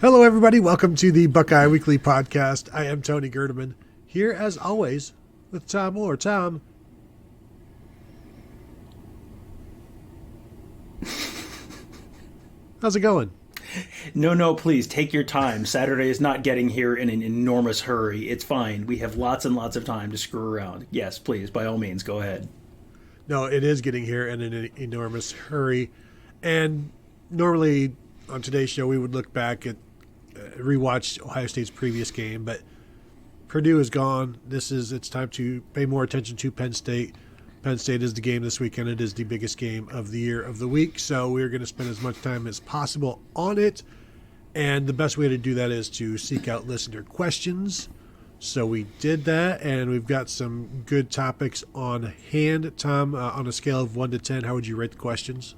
Hello, everybody. Welcome to the Buckeye Weekly Podcast. I am Tony Gerdeman, here as always with Tom Orr. Tom. How's it going? No, please, take your time. Saturday is not getting here in an enormous hurry. It's fine. We have lots and lots of time to screw around. Yes, please, by all means, go ahead. No, it is getting here in an enormous hurry. And normally on today's show, we would look back at rewatch Ohio State's previous game, but Purdue is gone. It's time to pay more attention to Penn State. Penn State is the game this weekend. It is the biggest game of the year of the week, so we're going to spend as much time as possible on it. And the best way to do that is to seek out listener questions. So we did that, and we've got some good topics on hand. Tom, on a scale of 1 to 10, how would you rate the questions?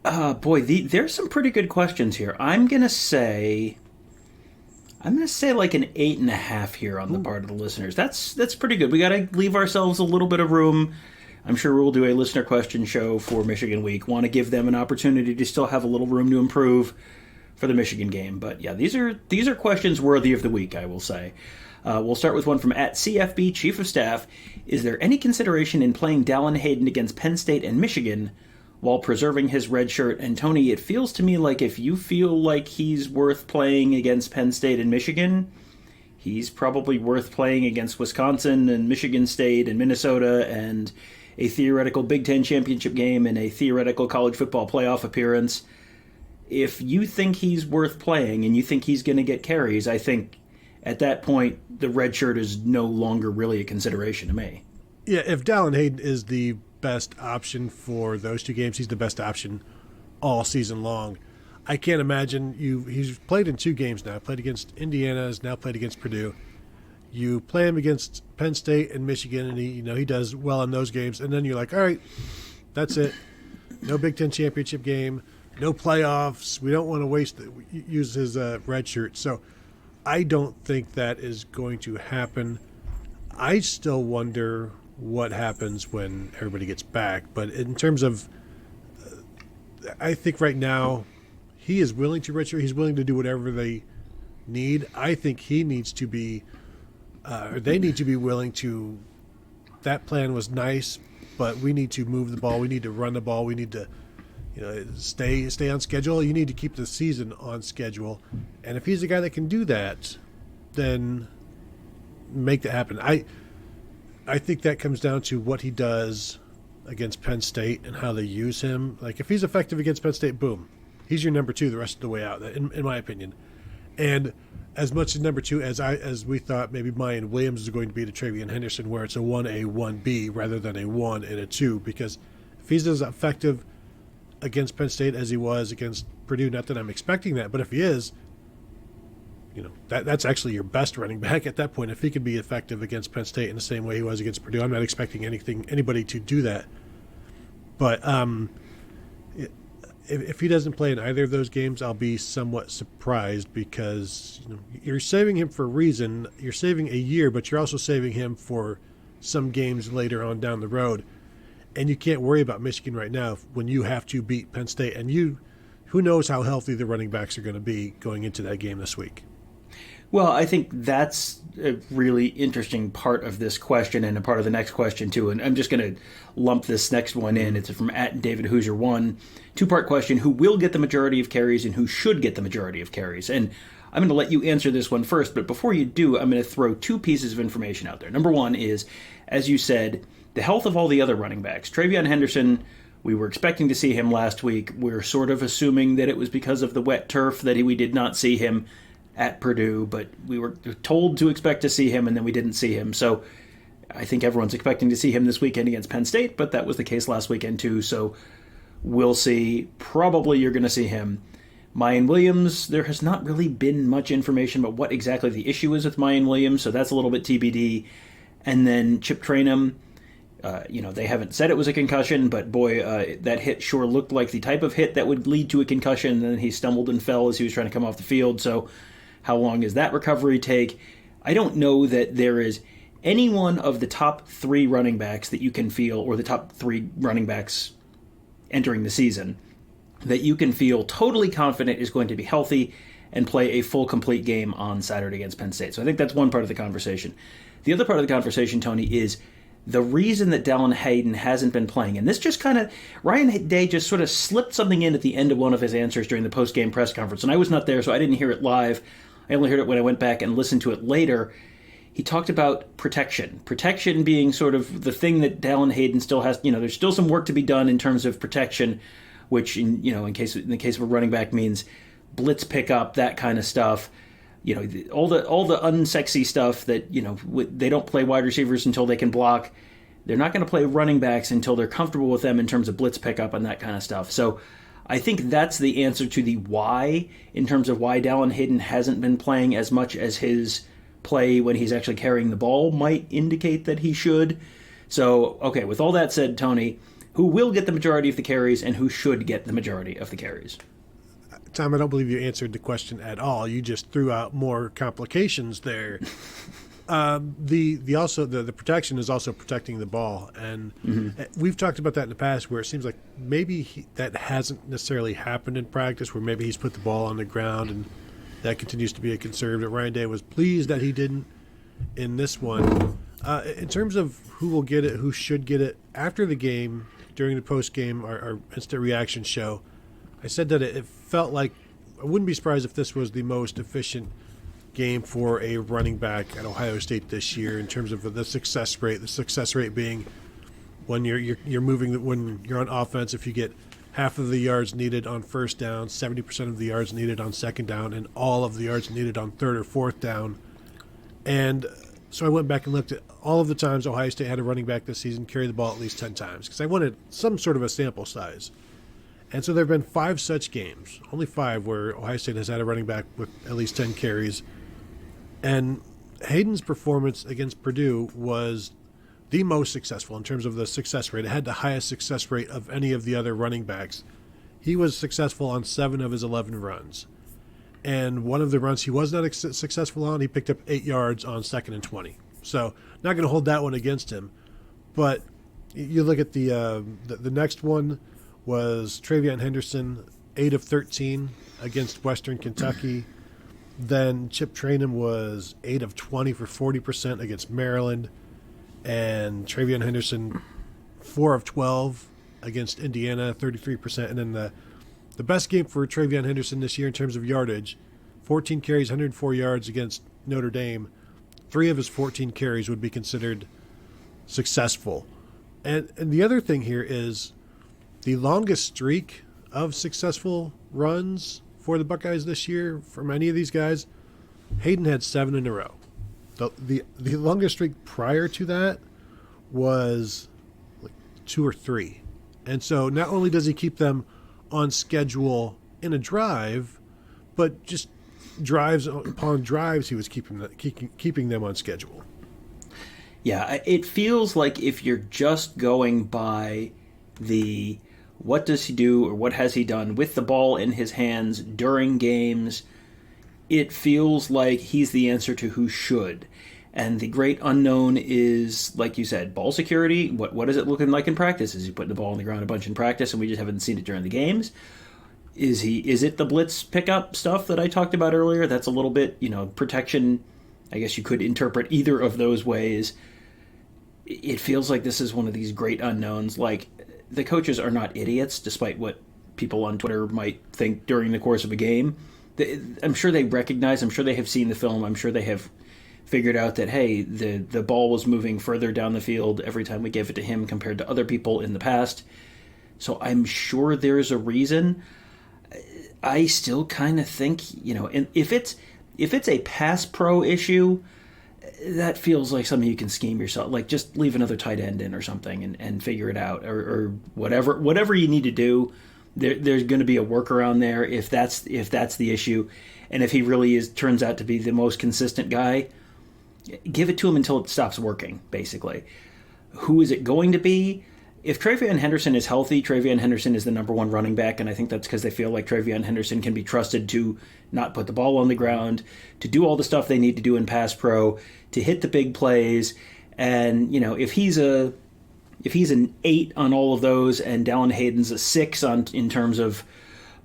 There's some pretty good questions here. I'm gonna say like an 8.5 here on the part of the listeners. That's pretty good. We got to leave ourselves a little bit of room. I'm sure we'll do a listener question show for Michigan week. Want to give them an opportunity to still have a little room to improve for the Michigan game. But yeah, these are questions worthy of the week, I will say. We'll start with one from @CFB Chief of Staff. Is there any consideration in playing Dallan Hayden against Penn State and Michigan while preserving his red shirt? And Tony, it feels to me like if you feel like he's worth playing against Penn State and Michigan, he's probably worth playing against Wisconsin and Michigan State and Minnesota and a theoretical Big Ten championship game and a theoretical college football playoff appearance. If you think he's worth playing and you think he's going to get carries, I think at that point the red shirt is no longer really a consideration to me. Yeah, if Dallan Hayden is the best option for those two games, he's the best option all season long. I can't imagine he's played in 2 games now. Played against Indiana, has now played against Purdue. You play him against Penn State and Michigan, and he does well in those games, and then you're like, all right, that's it. No Big Ten championship game, no playoffs. We don't want to use his red shirt. So I don't think that is going to happen. I still wonder what happens when everybody gets back. But in terms of, I think right now he is willing to redshirt. He's willing to do whatever they need. I think he needs to be, they need to be willing to, that plan was nice, but we need to move the ball. We need to run the ball. We need to, stay on schedule. You need to keep the season on schedule. And if he's a guy that can do that, then make that happen. I think that comes down to what he does against Penn State and how they use him. Like, if he's effective against Penn State, boom, he's your number 2 the rest of the way out, in my opinion. And as much as number 2 as we thought maybe Mayan Williams is going to be to Travion Henderson, where it's a 1A, 1B rather than a 1 and a 2, because if he's as effective against Penn State as he was against Purdue, not that I'm expecting that, but if he is, that's actually your best running back at that point. If he could be effective against Penn State in the same way he was against Purdue, I'm not expecting anybody to do that. But if he doesn't play in either of those games, I'll be somewhat surprised, because you're saving him for a reason. You're saving a year, but you're also saving him for some games later on down the road. And you can't worry about Michigan right now when you have to beat Penn State. And who knows how healthy the running backs are going to be going into that game this week. Well, I think that's a really interesting part of this question and a part of the next question, too. And I'm just going to lump this next one in. It's from @DavidHoosier1. 2-part question: who will get the majority of carries and who should get the majority of carries? And I'm going to let you answer this one first. But before you do, I'm going to throw 2 pieces of information out there. Number 1 is, as you said, the health of all the other running backs. Travion Henderson, we were expecting to see him last week. We're sort of assuming that it was because of the wet turf that we did not see him at Purdue, but we were told to expect to see him, and then we didn't see him. So I think everyone's expecting to see him this weekend against Penn State, but that was the case last weekend too, so we'll see. Probably you're going to see him. Mayan Williams, there has not really been much information about what exactly the issue is with Mayan Williams, so that's a little bit TBD. And then Chip Trayanum, they haven't said it was a concussion, but boy, that hit sure looked like the type of hit that would lead to a concussion, and then he stumbled and fell as he was trying to come off the field, so how long does that recovery take? I don't know that there is any one of the top 3 running backs that you can feel, or the top 3 running backs entering the season, that you can feel totally confident is going to be healthy and play a full complete game on Saturday against Penn State. So I think that's one part of the conversation. The other part of the conversation, Tony, is the reason that Dallan Hayden hasn't been playing. And this just kind of, Ryan Day just sort of slipped something in at the end of one of his answers during the post-game press conference. And I was not there, so I didn't hear it live. I only heard it when I went back and listened to it later. He talked about protection. Protection being sort of the thing that Dallan Hayden still has, there's still some work to be done in terms of protection, which, in the case of a running back means blitz pickup, that kind of stuff. All the unsexy stuff that, they don't play wide receivers until they can block. They're not going to play running backs until they're comfortable with them in terms of blitz pickup and that kind of stuff. So I think that's the answer to the why, in terms of why Dallan Hayden hasn't been playing as much as his play when he's actually carrying the ball might indicate that he should. So, okay, with all that said, Tony, who will get the majority of the carries and who should get the majority of the carries? Tom, I don't believe you answered the question at all. You just threw out more complications there. The protection is also protecting the ball, and we've talked about that in the past, where it seems like maybe that hasn't necessarily happened in practice, where maybe he's put the ball on the ground, and that continues to be a concern. But Ryan Day was pleased that he didn't in this one. In terms of who will get it, who should get it, after the game, during the post-game, our instant reaction show, I said that it felt like, I wouldn't be surprised if this was the most efficient game for a running back at Ohio State this year in terms of the success rate. The success rate being when you're moving, when you're on offense, if you get half of the yards needed on first down, 70% of the yards needed on second down, and all of the yards needed on third or fourth down. And so I went back and looked at all of the times Ohio State had a running back this season carry the ball at least 10 times, because I wanted some sort of a sample size. And so there have been 5 such games, only 5, where Ohio State has had a running back with at least 10 carries. And Hayden's performance against Purdue was the most successful in terms of the success rate. It had the highest success rate of any of the other running backs. He was successful on 7 of his 11 runs. And one of the runs he was not successful on, he picked up 8 yards on 2nd and 20. So not going to hold that one against him. But you look at the next one was Travion Henderson, 8 of 13 against Western Kentucky. Then Chip Trayanum was 8 of 20 for 40% against Maryland. And Travion Henderson, 4 of 12 against Indiana, 33%. And then the best game for Travion Henderson this year in terms of yardage, 14 carries, 104 yards against Notre Dame. 3 of his 14 carries would be considered successful. And the other thing here is the longest streak of successful runs for the Buckeyes this year from any of these guys, Hayden had 7 in a row. The longest streak prior to that was like 2 or 3. And so not only does he keep them on schedule in a drive, but just drives upon drives he was keeping them on schedule. Yeah, it feels like if you're just going by the what does he do or what has he done with the ball in his hands during games, it feels like he's the answer to who should. And the great unknown is, like you said, ball security. What is it looking like in practice? Is he putting the ball on the ground a bunch in practice and we just haven't seen it during the games? Is it the blitz pickup stuff that I talked about earlier? That's a little bit, protection. I guess you could interpret either of those ways. It feels like this is one of these great unknowns. Like, the coaches are not idiots, despite what people on Twitter might think during the course of a game. I'm sure they recognize, I'm sure they have seen the film, I'm sure they have figured out that, hey, the ball was moving further down the field every time we gave it to him compared to other people in the past. So I'm sure there's a reason. I still kind of think, and if it's a pass pro issue, that feels like something you can scheme yourself. Like, just leave another tight end in or something and figure it out, or whatever you need to do. There's going to be a workaround there if that's the issue, and if he really turns out to be the most consistent guy, give it to him until it stops working. Basically, who is it going to be? If Travion Henderson is healthy, Travion Henderson is the number 1 running back, and I think that's because they feel like Travion Henderson can be trusted to not put the ball on the ground, to do all the stuff they need to do in pass pro, to hit the big plays. And, if he's an 8 on all of those and Dallan Hayden's a 6 in terms of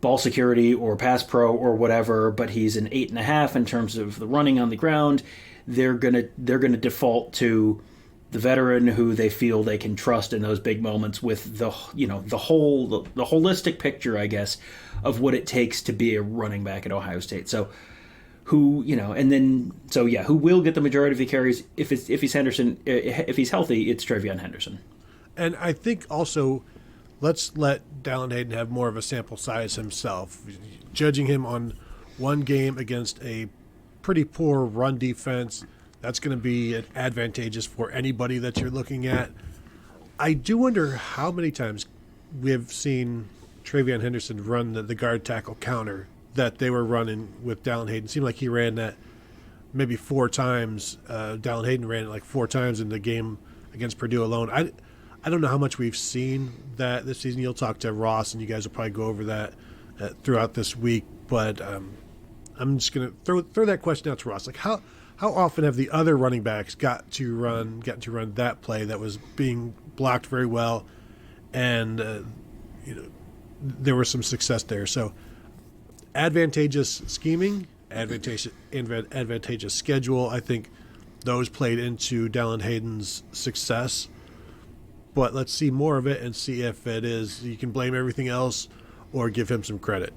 ball security or pass pro or whatever, but he's an 8.5 in terms of the running on the ground, they're gonna default to the veteran who they feel they can trust in those big moments with the holistic picture, I guess, of what it takes to be a running back at Ohio State. So who will get the majority of the carries if he's Henderson, if he's healthy, it's Travion Henderson. And I think also, let's let Dallan Hayden have more of a sample size himself. Judging him on one game against a pretty poor run defense, that's going to be advantageous for anybody that you're looking at. I do wonder how many times we have seen Travion Henderson run the guard tackle counter that they were running with Dallan Hayden. It seemed like he ran that maybe 4 times. Dallan Hayden ran it like 4 times in the game against Purdue alone. I don't know how much we've seen that this season. You'll talk to Ross, and you guys will probably go over that throughout this week. But I'm just going to throw that question out to Ross. Like how often have the other running backs gotten to run that play that was being blocked very well, and there was some success there. So advantageous scheming, advantageous schedule. I think those played into Dallan Hayden's success. But let's see more of it and see if it is you can blame everything else or give him some credit.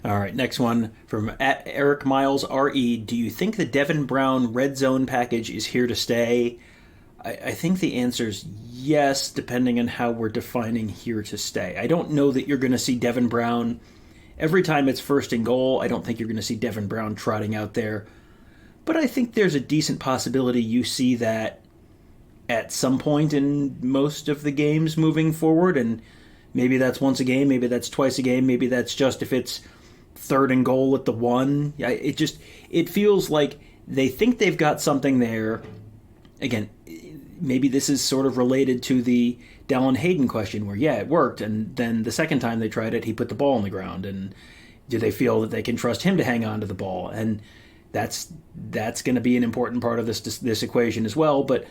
All right, next one from Eric Miles RE. Do you think the Devin Brown red zone package is here to stay? I think the answer is yes, depending on how we're defining here to stay. I don't know that you're going to see Devin Brown every time it's first and goal. I don't think you're going to see Devin Brown trotting out there. But I think there's a decent possibility you see that at some point in most of the games moving forward, and maybe that's once a game, maybe that's twice a game, maybe that's just if it's third and goal at the 1. It feels like they think they've got something there. Again, maybe this is sort of related to the Dallan Hayden question where, it worked, and then the second time they tried it, he put the ball on the ground, and do they feel that they can trust him to hang on to the ball? And that's going to be an important part of this equation as well, but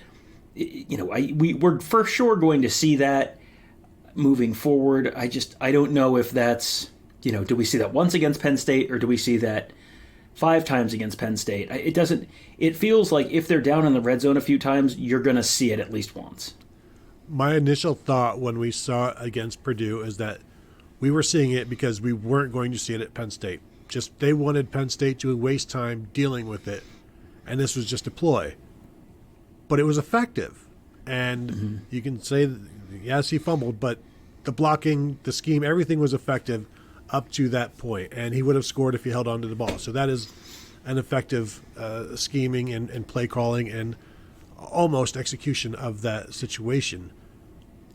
we're for sure going to see that moving forward. I don't know if that's, do we see that once against Penn State or do we see that 5 times against Penn State? It feels like if they're down in the red zone a few times, you're going to see it at least once. My initial thought when we saw it against Purdue is that we were seeing it because we weren't going to see it at Penn State. Just they wanted Penn State to waste time dealing with it, and this was just a ploy. But it was effective, and you can say, yes, he fumbled, but the blocking, the scheme, everything was effective up to that point, and he would have scored if he held on to the ball. So that is an effective scheming and play calling and almost execution of that situation.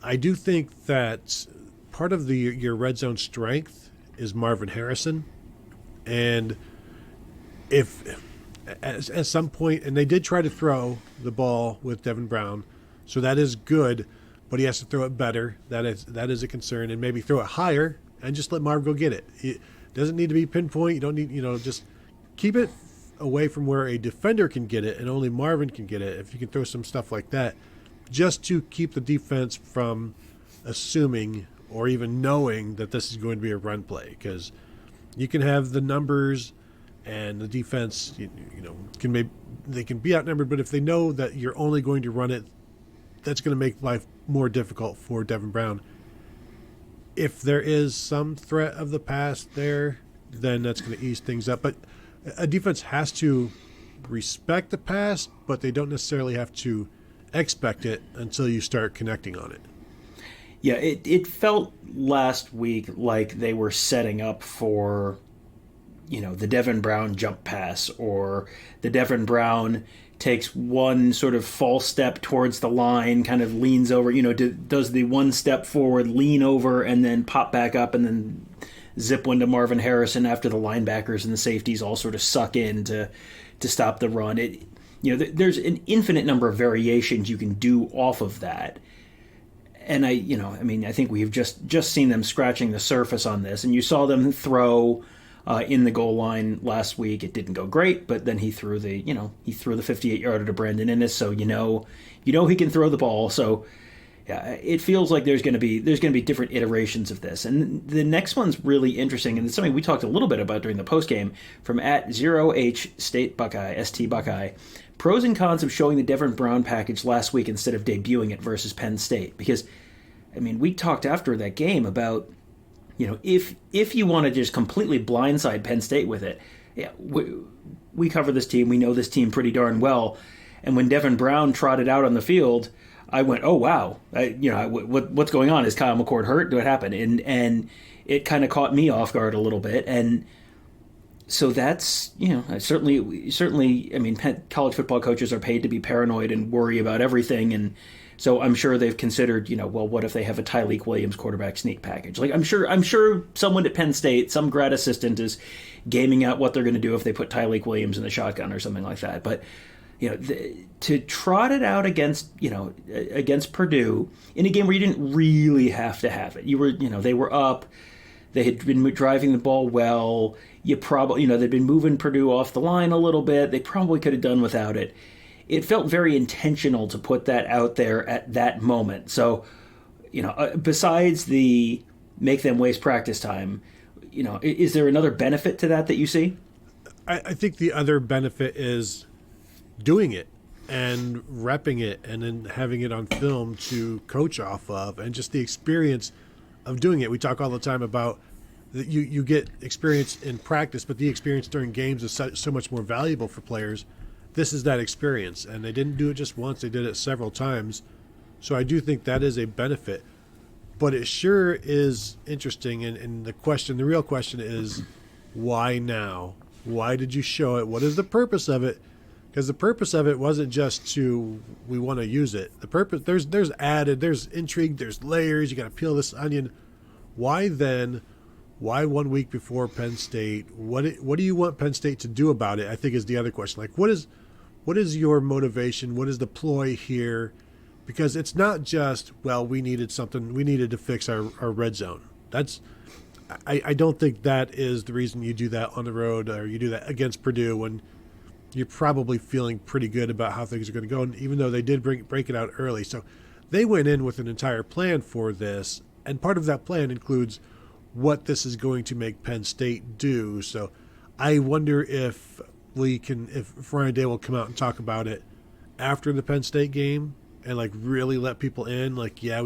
I do think that part of your red zone strength is Marvin Harrison, and if at some point, and they did try to throw the ball with Devin Brown, so that is good, but he has to throw it better. That is a concern, and maybe throw it higher and just let Marv go get it. It doesn't need to be pinpoint. You don't need, just keep it away from where a defender can get it and only Marvin can get it. If you can throw some stuff like that, just to keep the defense from assuming or even knowing that this is going to be a run play, because you can have the numbers and the defense, they can be outnumbered, but if they know that you're only going to run it, that's going to make life more difficult for Devin Brown. If there is some threat of the pass there, then that's going to ease things up. But a defense has to respect the pass, but they don't necessarily have to expect it until you start connecting on it. Yeah, it felt last week like they were setting up for, the Devin Brown jump pass, or the Devin Brown takes one sort of false step towards the line, kind of leans over, does the one step forward, lean over, and then pop back up, and then zip one to Marvin Harrison after the linebackers and the safeties all sort of suck in to stop the run. There's an infinite number of variations you can do off of that. And I think we've just seen them scratching the surface on this, and you saw them throw in the goal line last week. It didn't go great, but then he threw the 58-yarder to Brandon Inniss, so you know he can throw the ball. So Yeah, it feels like there's going to be different iterations of this, and the next one's really interesting, and it's something we talked a little bit about during the postgame from @0H State Buckeye ST Buckeye. Pros and cons of showing the Devin Brown package last week instead of debuting it versus Penn State, because I mean we talked after that game about if you want to just completely blindside Penn State with it, yeah, we cover this team, we know this team pretty darn well, and when Devin Brown trotted out on the field, I went, oh, wow, what's going on? Is Kyle McCord hurt? What happened? And it kind of caught me off guard a little bit. And so that's, certainly, I mean, college football coaches are paid to be paranoid and worry about everything. And so I'm sure they've considered, well, what if they have a Tyleik Williams quarterback sneak package? Like, I'm sure someone at Penn State, some grad assistant is gaming out what they're going to do if they put Tyleik Williams in the shotgun or something like that. But to trot it out against Purdue in a game where you didn't really have to have it. They were up, they had been driving the ball well. You probably, they'd been moving Purdue off the line a little bit. They probably could have done without it. It felt very intentional to put that out there at that moment. So, besides the make them waste practice time, is there another benefit to that you see? I think the other benefit is doing it and repping it and then having it on film to coach off of, and just the experience of doing it. We talk all the time about that you get experience in practice, but the experience during games is so much more valuable for players. This is that experience, and they didn't do it just once, they did it several times. So I do think that is a benefit, but it sure is interesting. And the real question is, why now? Why did you show it? What is the purpose of it? Because the purpose of it wasn't just we want to use it. The purpose, there's intrigue, there's layers, you got to peel this onion. Why then? Why 1 week before Penn State? What do you want Penn State to do about it? I think is the other question. Like, what is your motivation? What is the ploy here? Because it's not just, well, we needed something. We needed to fix our red zone. I don't think that is the reason you do that on the road, or you do that against Purdue when you're probably feeling pretty good about how things are going to go, and even though they did break it out early. So they went in with an entire plan for this, and part of that plan includes what this is going to make Penn State do. So I wonder if Ryan Day will come out and talk about it after the Penn State game and like really let people in, like, yeah,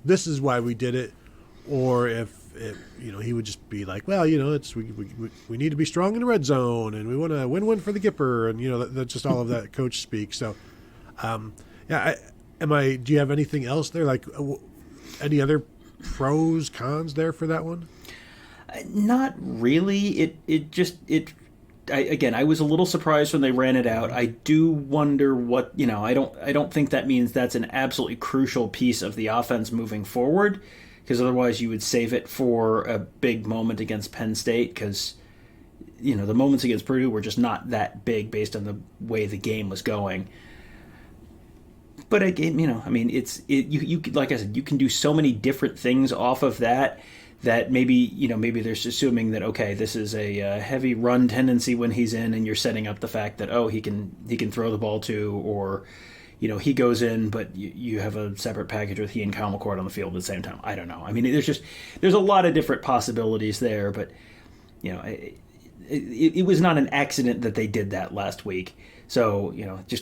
this is why we did it, or if he would just be like, well, we need to be strong in the red zone, and we want to win for the Gipper, and that's just all of that coach speak. So, do you have anything else there? Like, any other pros, cons there for that one? Not really. I was a little surprised when they ran it out. I do wonder what, I don't think that means that's an absolutely crucial piece of the offense moving forward, because otherwise you would save it for a big moment against Penn State, because the moments against Purdue were just not that big based on the way the game was going. But again, you like I said, you can do so many different things off of that maybe they're assuming that, okay, this is a heavy run tendency when he's in, and you're setting up the fact that, oh, he can throw the ball too, or he goes in, but you have a separate package with he and Kyle McCord on the field at the same time. I don't know. I mean, there's a lot of different possibilities there, but it was not an accident that they did that last week. So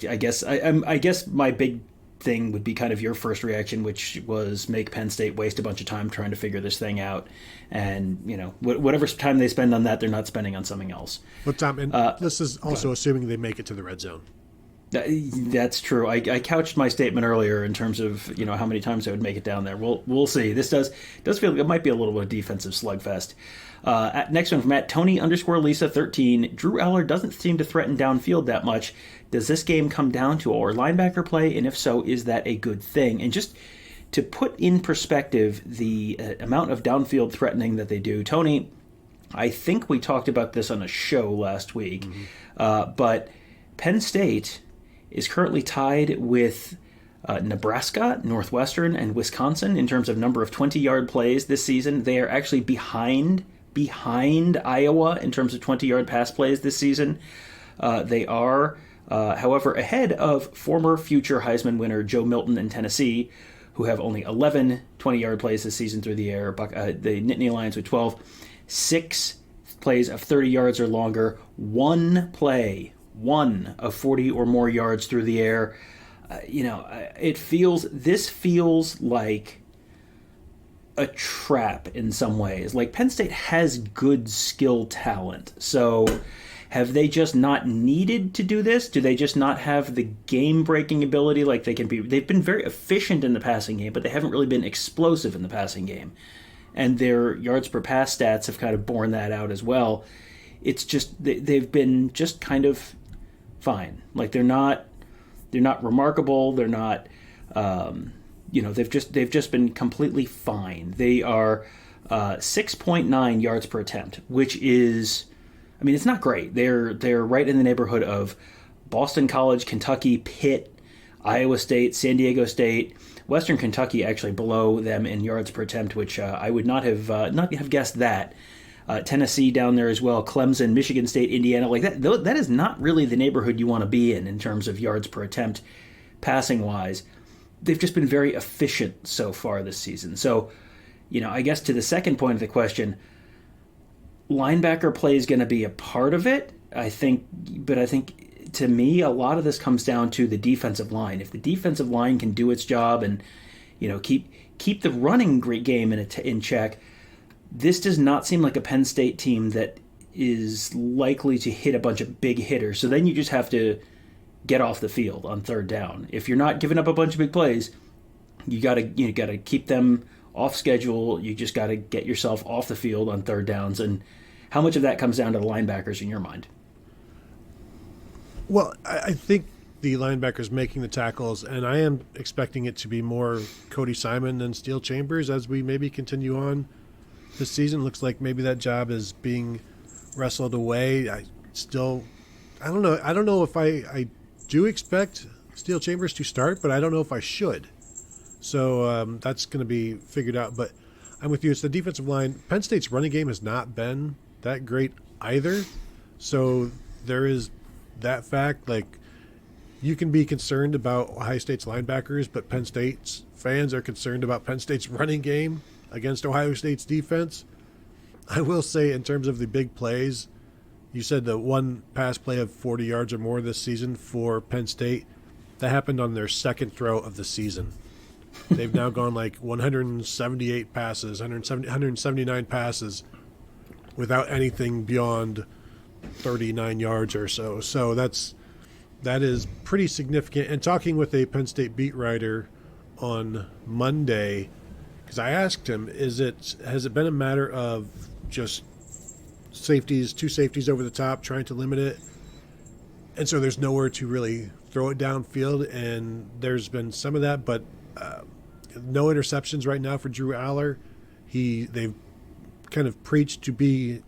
I guess my big thing would be kind of your first reaction, which was make Penn State waste a bunch of time trying to figure this thing out, and whatever time they spend on that, they're not spending on something else. But Tom, and this is also assuming they make it to the red zone. That's true. I couched my statement earlier in terms of how many times they would make it down there. We'll see. This does feel like it might be a little bit of defensive slugfest. Next one from @Tony_Lisa13. Drew Eller doesn't seem to threaten downfield that much. Does this game come down to our linebacker play? And if so, is that a good thing? And just to put in perspective the amount of downfield threatening that they do, Tony, I think we talked about this on a show last week, but Penn State is currently tied with Nebraska, Northwestern, and Wisconsin in terms of number of 20-yard plays this season. They are actually behind Iowa in terms of 20-yard pass plays this season. They are, however, ahead of former future Heisman winner Joe Milton in Tennessee, who have only 11 20-yard plays this season through the air. The Nittany Lions with 12. 6 plays of 30 yards or longer. 1 play, 1 of 40 or more yards through the air. This feels like a trap in some ways. Like, Penn State has good skill talent. So have they just not needed to do this? Do they just not have the game-breaking ability like they can be? They've been very efficient in the passing game, but they haven't really been explosive in the passing game. And their yards per pass stats have kind of borne that out as well. It's just they've been just kind of fine. Like, they're not remarkable. They're not they've just been completely fine. They are 6.9 yards per attempt, which is, I mean, it's not great. They're right in the neighborhood of Boston College, Kentucky, Pitt, Iowa State, San Diego State, Western Kentucky actually below them in yards per attempt, which I would not have guessed that. Tennessee down there as well, Clemson, Michigan State, Indiana, like that. That is not really the neighborhood you want to be in terms of yards per attempt, passing wise. They've just been very efficient so far this season. So, I guess to the second point of the question, linebacker play is going to be a part of it, I think. But I think, to me, a lot of this comes down to the defensive line. If the defensive line can do its job and, keep the running game in check, this does not seem like a Penn State team that is likely to hit a bunch of big hitters. So then you just have to get off the field on third down. If you're not giving up a bunch of big plays, you gotta keep them off schedule. You just gotta get yourself off the field on third downs. And how much of that comes down to the linebackers in your mind? Well, I think the linebackers making the tackles, and I am expecting it to be more Cody Simon than Steel Chambers as we maybe continue on this season. Looks like maybe that job is being wrestled away. I don't know. I don't know if I do expect Steel Chambers to start, but I don't know if I should. So that's going to be figured out. But I'm with you. It's the defensive line. Penn State's running game has not been that great either. So there is that fact. Like, you can be concerned about Ohio State's linebackers, but Penn State's fans are concerned about Penn State's running game against Ohio State's defense. I will say, in terms of the big plays, you said the one pass play of 40 yards or more this season for Penn State. That happened on their second throw of the season. They've now gone like 178 passes, 179 passes without anything beyond 39 yards or so. So that is pretty significant. And talking with a Penn State beat writer on Monday, because I asked him, has it been a matter of just two safeties over the top, trying to limit it, and so there's nowhere to really throw it downfield? And there's been some of that, but no interceptions right now for Drew Aller. They've kind of preached to be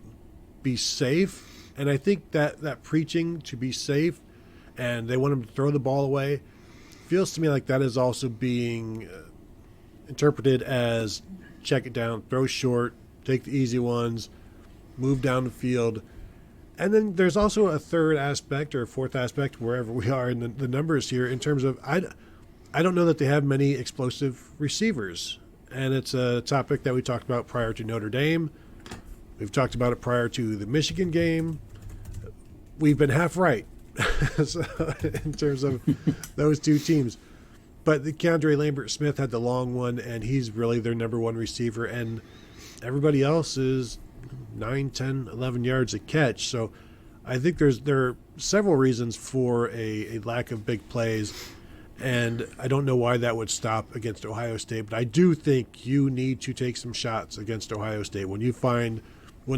safe, and I think that preaching to be safe, and they want him to throw the ball away, feels to me like that is also being interpreted as check it down, throw short, take the easy ones, move down the field. And then there's also a third aspect or a fourth aspect, wherever we are in the numbers here, in terms of I don't know that they have many explosive receivers. And it's a topic that we talked about prior to Notre Dame. We've talked about it prior to the Michigan game. We've been half right so, in terms of those two teams. But the Keandre Lambert-Smith had the long one, and he's really their number one receiver. And everybody else is 9, 10, 11 yards a catch. So I think there are several reasons for a lack of big plays. And I don't know why that would stop against Ohio State. But I do think you need to take some shots against Ohio State. When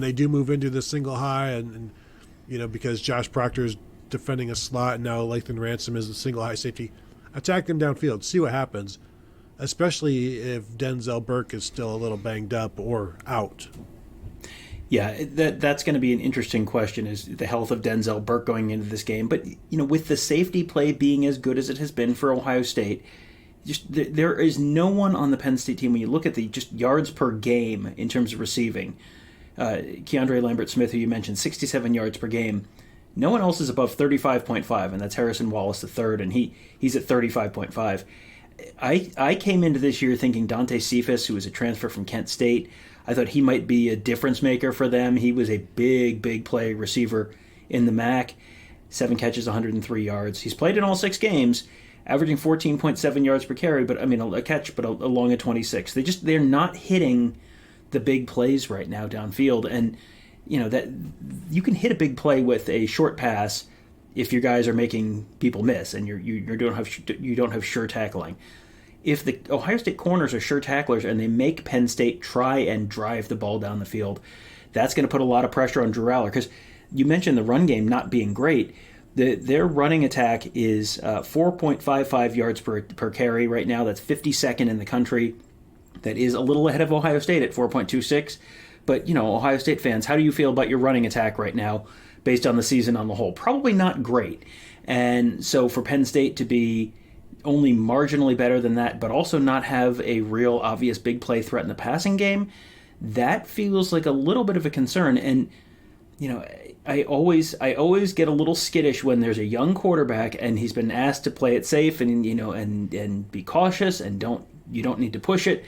they do move into the single high, and because Josh Proctor is defending a slot, and now Lathan Ransom is the single high safety, attack them downfield, see what happens, especially if Denzel Burke is still a little banged up or out. Yeah, that's going to be an interesting question, is the health of Denzel Burke going into this game. But, with the safety play being as good as it has been for Ohio State, there is no one on the Penn State team, when you look at the just yards per game in terms of receiving, Keandre Lambert-Smith, who you mentioned, 67 yards per game. No one else is above 35.5, and that's Harrison Wallace III, and he's at 35.5. I came into this year thinking Dante Cephas, who was a transfer from Kent State, I thought he might be a difference maker for them. He was a big play receiver in the MAC. 7 catches, 103 yards. He's played in all 6 games, averaging 14.7 yards per carry, but I mean a catch, but along at 26. They're not hitting the big plays right now downfield, and that you can hit a big play with a short pass if your guys are making people miss and you don't have sure tackling. If the Ohio State corners are sure tacklers and they make Penn State try and drive the ball down the field, that's going to put a lot of pressure on Drew Aller, because you mentioned the run game not being great. Their running attack is 4.55 yards per carry right now. That's 52nd in the country. That is a little ahead of Ohio State at 4.26. But, Ohio State fans, how do you feel about your running attack right now based on the season on the whole? Probably not great. And so for Penn State to be only marginally better than that, but also not have a real obvious big play threat in the passing game, that feels like a little bit of a concern. And, I always get a little skittish when there's a young quarterback and he's been asked to play it safe and and be cautious and you don't need to push it.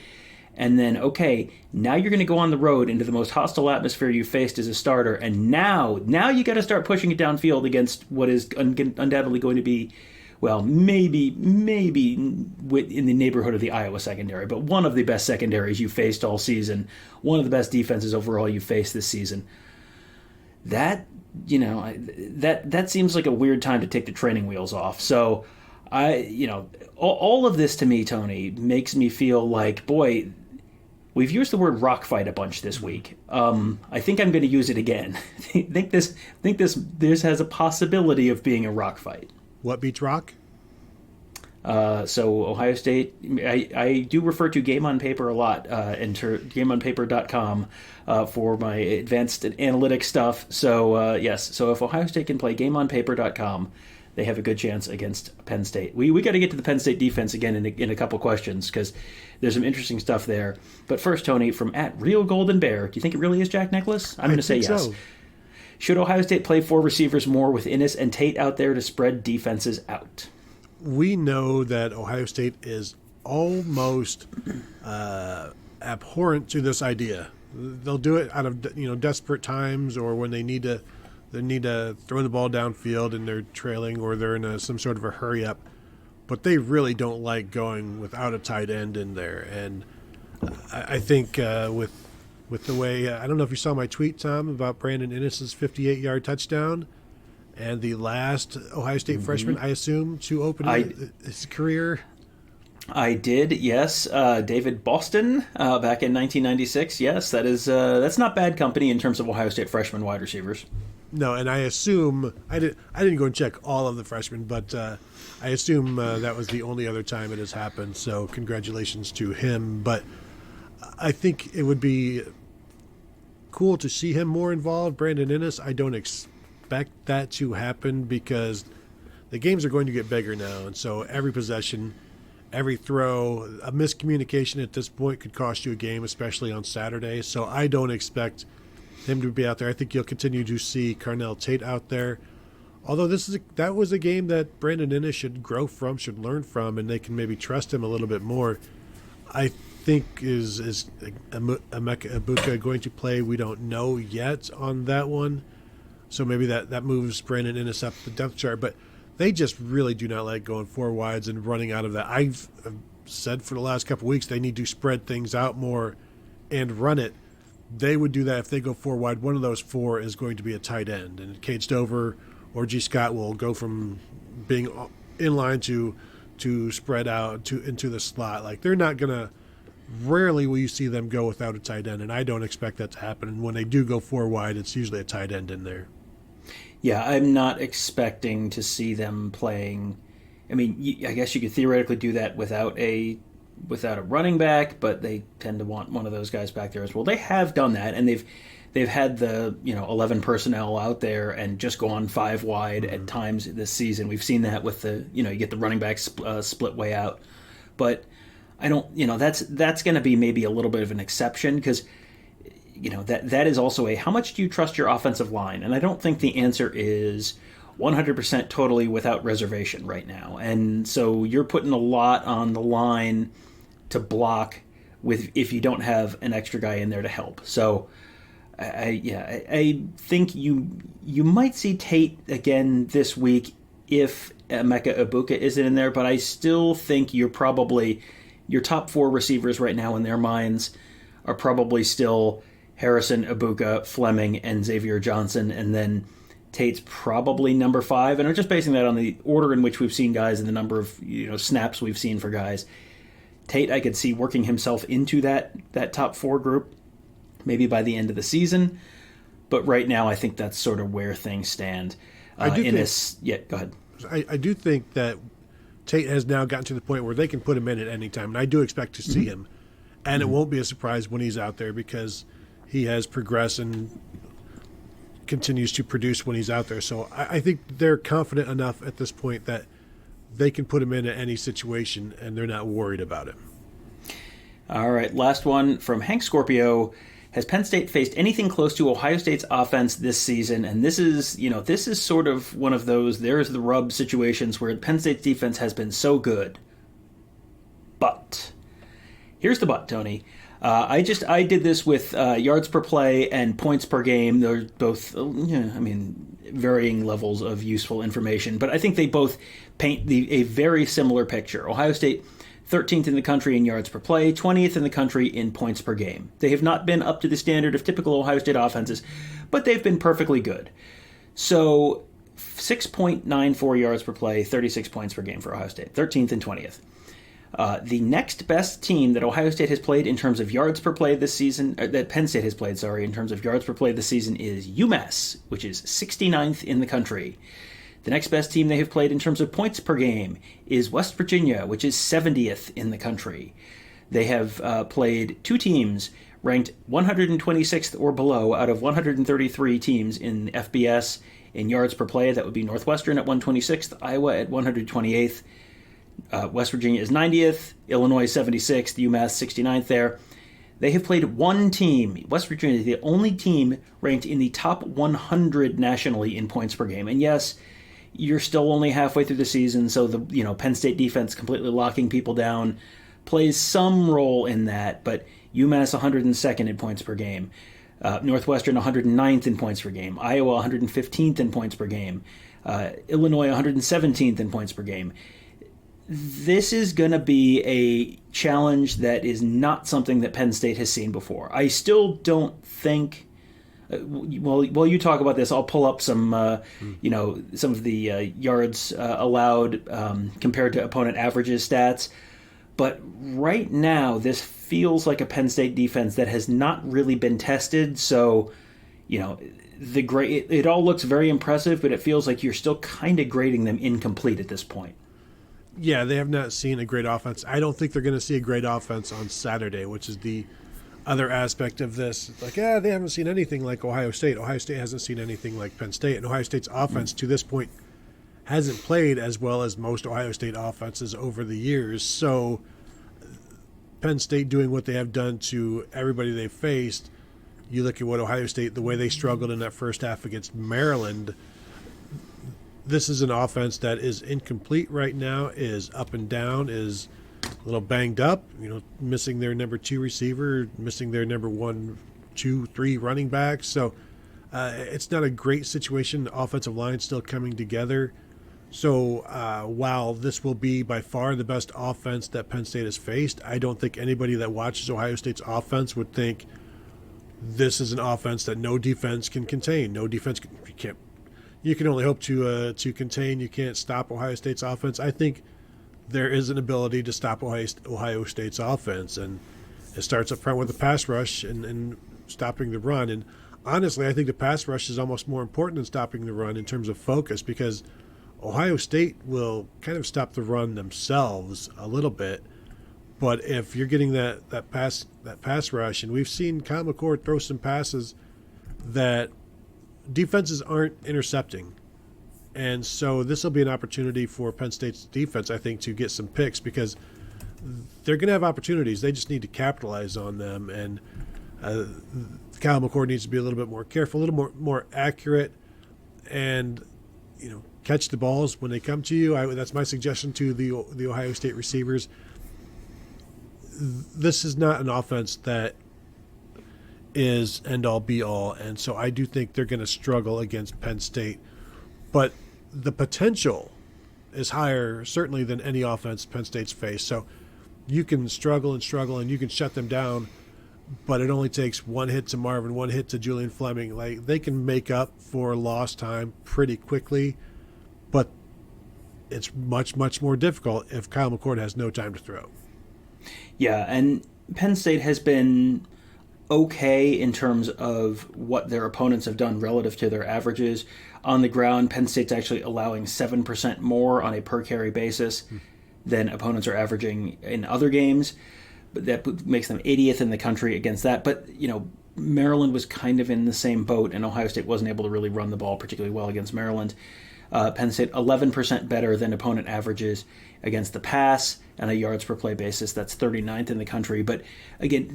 And then, okay, now you're going to go on the road into the most hostile atmosphere you've faced as a starter, and now you got to start pushing it downfield against what is undoubtedly going to be, well, maybe in the neighborhood of the Iowa secondary, but one of the best secondaries you faced all season, one of the best defenses overall you faced this season. That seems like a weird time to take the training wheels off. So all of this to me, Tony, makes me feel like, boy, we've used the word rock fight a bunch this week. I think I'm going to use it again. think this has a possibility of being a rock fight. What beats rock? So Ohio State, I do refer to Game on Paper a lot, enter GameOnPaper.com for my advanced analytics stuff. So yes, so if Ohio State can play GameOnPaper.com, they have a good chance against Penn State. We got to get to the Penn State defense again in a couple questions, because there's some interesting stuff there. But first, Tony, from @RealGoldenBear, do you think it really is Jack Nicklaus? I'm going to say yes. So. Should Ohio State play 4 receivers more with Innis and Tate out there to spread defenses out? We know that Ohio State is almost abhorrent to this idea. They'll do it out of desperate times, or when they need to throw the ball downfield and they're trailing, or they're in some sort of a hurry up. But they really don't like going without a tight end in there. And I think with the way I don't know if you saw my tweet, Tom, about Brandon Innis's 58-yard touchdown. And the last Ohio State freshman, I assume, to open his career. I did, yes. David Boston, back in 1996. Yes, that's not bad company in terms of Ohio State freshman wide receivers. No, and I assume I didn't go and check all of the freshmen, but I assume that was the only other time it has happened. So congratulations to him. But I think it would be cool to see him more involved. Brandon Innis, I don't expect that to happen, because the games are going to get bigger now, and so every possession, every throw, a miscommunication at this point could cost you a game, especially on Saturday. So I don't expect him to be out there. I think you'll continue to see Carnell Tate out there, although that was a game that Brandon Innis should grow from, should learn from, and they can maybe trust him a little bit more. I think is Emeka Egbuka going to play? We don't know yet on that one. So maybe that moves Brandon Innis up the depth chart. But they just really do not like going 4 wides and running out of that. I've said for the last couple of weeks they need to spread things out more and run it. They would do that if they go 4 wide. One of those 4 is going to be a tight end. And Cade Stover or G. Scott will go from being in line to spread out into the slot. Like, they're not going to – rarely will you see them go without a tight end, and I don't expect that to happen. And when they do go 4 wide, it's usually a tight end in there. Yeah, I'm not expecting to see them playing. I mean, I guess you could theoretically do that without a running back, but they tend to want one of those guys back there as well. They have done that, and they've had the 11 personnel out there and just gone 5 wide at times this season. We've seen that with the you get the running back split way out, but I don't that's going to be maybe a little bit of an exception, because that is also how much do you trust your offensive line? And I don't think the answer is, 100% totally without reservation right now. And so you're putting a lot on the line to block with if you don't have an extra guy in there to help. So I think you might see Tate again this week if Emeka Egbuka isn't in there, but I still think your top 4 receivers right now in their minds are probably still Harrison, Egbuka, Fleming, and Xavier Johnson, and then Tate's probably number 5. And I'm just basing that on the order in which we've seen guys and the number of snaps we've seen for guys. Tate, I could see working himself into that top 4 group, maybe by the end of the season. But right now, I think that's sort of where things stand. Go ahead. I do think that Tate has now gotten to the point where they can put him in at any time, and I do expect to see him. And it won't be a surprise when he's out there because he has progressed and continues to produce when he's out there. So I think they're confident enough at this point that they can put him in at any situation, and they're not worried about him. All right, last one from Hank Scorpio. Has Penn State faced anything close to Ohio State's offense this season? And this is sort of one of those there's the rub situations where Penn State's defense has been so good. But here's the but, Tony. I did this with yards per play and points per game. They're both, varying levels of useful information. But I think they both paint a very similar picture. Ohio State 13th in the country in yards per play, 20th in the country in points per game. They have not been up to the standard of typical Ohio State offenses, but they've been perfectly good. So 6.94 yards per play, 36 points per game for Ohio State, 13th and 20th. The next best team that Ohio State has played in terms of yards per play this season, that Penn State has played, in terms of yards per play this season is UMass, which is 69th in the country. The next best team they have played in terms of points per game is West Virginia, which is 70th in the country. They have played 2 teams ranked 126th or below out of 133 teams in FBS in yards per play. That would be Northwestern at 126th, Iowa at 128th. West Virginia is 90th, Illinois 76th, UMass 69th there. They have played 1 team. West Virginia is the only team ranked in the top 100 nationally in points per game. And yes, you're still only halfway through the season, so the Penn State defense completely locking people down plays some role in that. But UMass 102nd in points per game, Northwestern 109th in points per game, Iowa 115th in points per game, Illinois 117th in points per game. This is going to be a challenge that is not something that Penn State has seen before. I still don't think. While you talk about this, I'll pull up some of the yards allowed compared to opponent averages stats. But right now, this feels like a Penn State defense that has not really been tested. So, it all looks very impressive, but it feels like you're still kind of grading them incomplete at this point. Yeah, they have not seen a great offense. I don't think they're going to see a great offense on Saturday, which is the other aspect of this. It's like, they haven't seen anything like Ohio State. Ohio State hasn't seen anything like Penn State. And Ohio State's offense to this point hasn't played as well as most Ohio State offenses over the years. So Penn State doing what they have done to everybody they've faced, you look at what Ohio State, the way they struggled in that first half against Maryland, this is an offense that is incomplete right now, is up and down, is a little banged up, missing their number 2 receiver, missing their number 1, 2, 3 running backs. So it's not a great situation. The offensive line still coming together. So while this will be by far the best offense that Penn State has faced, I don't think anybody that watches Ohio State's offense would think this is an offense that no defense can contain. No defense you can only hope to contain. You can't stop Ohio State's offense. I think there is an ability to stop Ohio State's offense, and it starts up front with the pass rush and stopping the run. And honestly, I think the pass rush is almost more important than stopping the run in terms of focus, because Ohio State will kind of stop the run themselves a little bit. But if you're getting that pass rush, and we've seen Kyle McCord throw some passes that defenses aren't intercepting. And so this will be an opportunity for Penn State's defense, I think, to get some picks, because they're going to have opportunities. They just need to capitalize on them. And Kyle McCord needs to be a little bit more careful, a little more accurate. And catch the balls when they come to you. That's my suggestion to the Ohio State receivers. This is not an offense that is end-all, be-all, and so I do think they're going to struggle against Penn State. But the potential is higher, certainly, than any offense Penn State's faced. So you can struggle, and you can shut them down, but it only takes one hit to Marvin, one hit to Julian Fleming. Like, they can make up for lost time pretty quickly, but it's much, much more difficult if Kyle McCord has no time to throw. Yeah, and Penn State has been okay in terms of what their opponents have done relative to their averages. On the ground, Penn State's actually allowing 7% more on a per-carry basis than opponents are averaging in other games. But that makes them 80th in the country against that. But, Maryland was kind of in the same boat, and Ohio State wasn't able to really run the ball particularly well against Maryland. Penn State 11% better than opponent averages against the pass on a yards per play basis. That's 39th in the country. But again,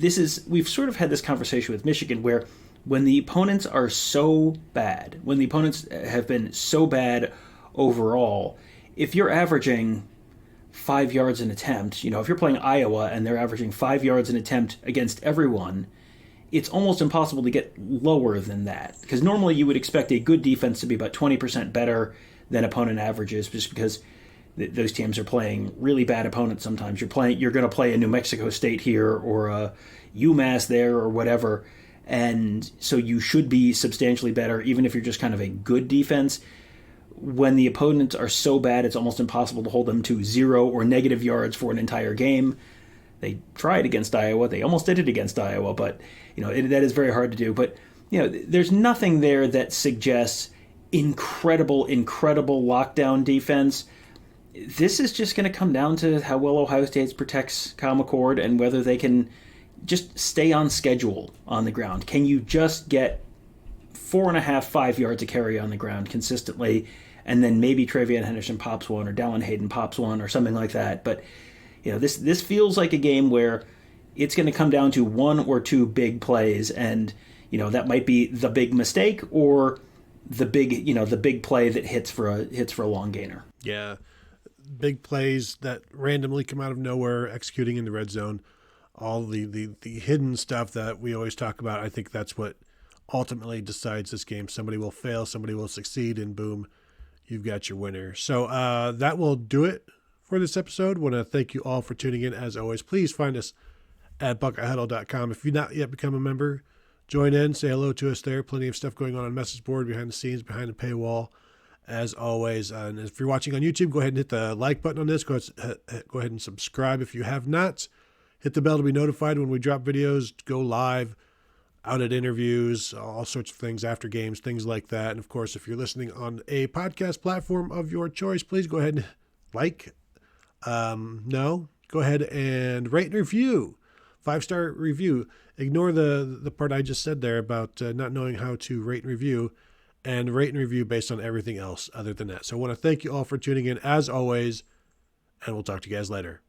we've sort of had this conversation with Michigan where when the opponents are so bad, when the opponents have been so bad overall, if you're averaging 5 yards an attempt, if you're playing Iowa and they're averaging 5 yards an attempt against everyone, it's almost impossible to get lower than that. Because normally you would expect a good defense to be about 20% better than opponent averages, just because those teams are playing really bad opponents sometimes. You're going to play a New Mexico State here or a UMass there or whatever, and so you should be substantially better, even if you're just kind of a good defense. When the opponents are so bad, it's almost impossible to hold them to 0 or negative yards for an entire game. They tried against Iowa. They almost did it against Iowa, but that is very hard to do. But there's nothing there that suggests incredible lockdown defense. This is just going to come down to how well Ohio State protects Kyle McCord and whether they can just stay on schedule on the ground. Can you just get 4.5, 5 yards a carry on the ground consistently, and then maybe Travion Henderson pops one or Dallan Hayden pops one or something like that? But this feels like a game where it's going to come down to 1 or 2 big plays, and that might be the big mistake or the big play that hits for a long gainer. Yeah, big plays that randomly come out of nowhere, executing in the red zone, all the hidden stuff that we always talk about. I think that's what ultimately decides this game. Somebody will fail, somebody will succeed, and boom, you've got your winner. So that will do it for this episode. Want to thank you all for tuning in. As always, please find us at BuckeyeHuddle.com. If you've not yet become a member, join in, say hello to us there. Plenty of stuff going on message board, behind the scenes, behind the paywall, as always. And if you're watching on YouTube, go ahead and hit the like button on this. Go ahead and subscribe if you have not. Hit the bell to be notified when we drop videos, go live, out at interviews, all sorts of things after games, things like that. And, of course, if you're listening on a podcast platform of your choice, please go ahead and go ahead and rate and review. 5-star review. Ignore the part I just said there about not knowing how to rate and review, and rate and review based on everything else other than that. So I want to thank you all for tuning in, as always, and we'll talk to you guys later.